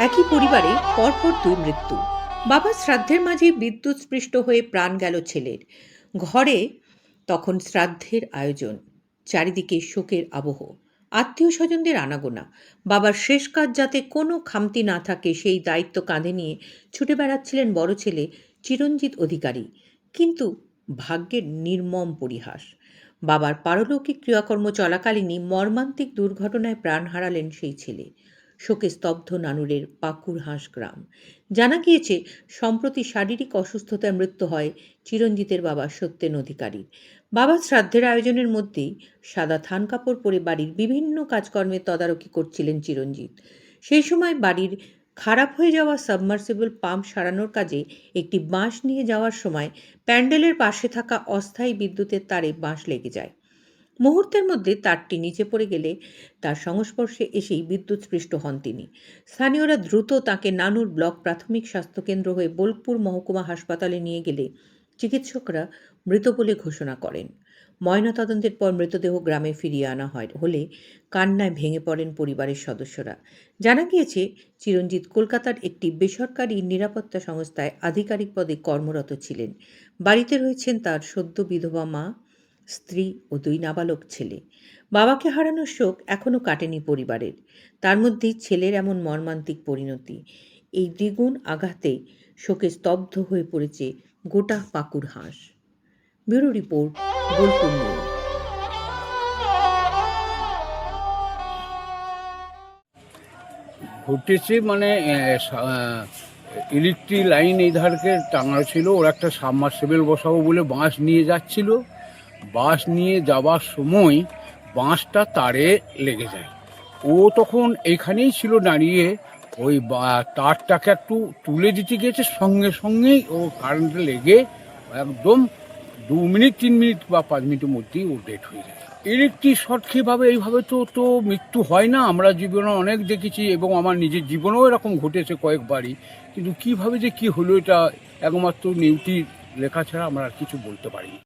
একই পরিবারে পরপর দুই মৃত্যু। বাবার শ্রাদ্ধের মাঝে বিদ্যুৎস্পৃষ্ট হয়ে প্রাণ গেল ছেলের। ঘরে তখন শ্রাদ্ধের আয়োজন, চারিদিকে শোকের আবহ, আত্মীয় স্বজনদের আনাগোনা। বাবার শেষ কাজ যাতে কোনো খামতি না থাকে সেই দায়িত্ব কাঁধে নিয়ে ছুটে বেড়াচ্ছিলেন বড় ছেলে চিরঞ্জিত অধিকারী। কিন্তু ভাগ্যের নির্মম পরিহাস, বাবার পারলৌকিক ক্রিয়াকর্ম চলাকালীনই মর্মান্তিক দুর্ঘটনায় প্রাণ হারালেন সেই ছেলে। শোকে স্তব্ধ নানুরের পাকুড়হাঁস গ্রাম। জানা গিয়েছে সম্প্রতি শারীরিক অসুস্থতায় মৃত্যু হয় চিরঞ্জিতের বাবা সত্যেন অধিকারীর। বাবার শ্রাদ্ধের আয়োজনের মধ্যেই সাদা থান কাপড় পরে বাড়ির বিভিন্ন কাজকর্মের তদারকি করছিলেন চিরঞ্জিত। সেই সময় বাড়ির খারাপ হয়ে যাওয়া সাবমার্সিবল পাম্প সারানোর কাজে একটি বাঁশ নিয়ে যাওয়ার সময় প্যান্ডেলের পাশে থাকা অস্থায়ী বিদ্যুতের তারে বাঁশ লেগে যায়। মুহূর্তের মধ্যে তারটি নিচে পড়ে গেলে তার সংস্পর্শে এসেই বিদ্যুৎস্পৃষ্ট হন তিনি। স্থানীয়রা দ্রুত তাকে নানুর ব্লক প্রাথমিক স্বাস্থ্যকেন্দ্র হয়ে বোলপুর মহকুমা হাসপাতালে নিয়ে গেলে চিকিৎসকরা মৃত বলে ঘোষণা করেন। ময়নাতদন্তের পর মৃতদেহ গ্রামে ফিরিয়ে আনা হলে কান্নায় ভেঙে পড়েন পরিবারের সদস্যরা। জানা গিয়েছে চিরঞ্জিত কলকাতার একটি বেসরকারি নিরাপত্তা সংস্থায় আধিকারিক পদে কর্মরত ছিলেন। বাড়িতে রয়েছেন তার সদ্য বিধবা মা, স্ত্রী ও দুই নাবালক ছেলে। বাবাকে হারানোর শোক এখনো কাটেনি পরিবারের। তার মধ্যেই ছেলের এমন মর্মান্তিক পরিণতি। এই দ্বিগুণ আঘাতে শোকে স্তব্ধ হয়ে পড়েছে গোটা Pakurhans. Bureau report, Bolpur news. ঘটেছে মানে ইলেকট্রিক লাইন এই ধারকে টাঙানো ছিল, ওরা একটা সাবমার্সিবল বসাবো বলে বাঁশ নিয়ে যাচ্ছিল। বাঁশ নিয়ে যাওয়ার সময় বাঁশটা তারে লেগে যায়। ও তখন এইখানেই ছিল দাঁড়িয়ে, ওই তারটাকে একটু তুলে দিতে গিয়েছে, সঙ্গে সঙ্গেই ও কারেন্টে লেগে একদম 2 মিনিট 3 মিনিট বা 5 মিনিটের মধ্যেই ও ডেড হয়ে যায়। ইলেকট্রিক শর্ট খেয়ে এইভাবে তো মৃত্যু হয় না, আমরা জীবনে অনেক দেখেছি এবং আমার নিজের জীবনেও এরকম ঘটেছে কয়েকবারই। কিন্তু কিভাবে যে কি হলো এটা একমাত্র নিউজটি লেখা ছাড়া আমরা আর কিছু বলতে পারি না।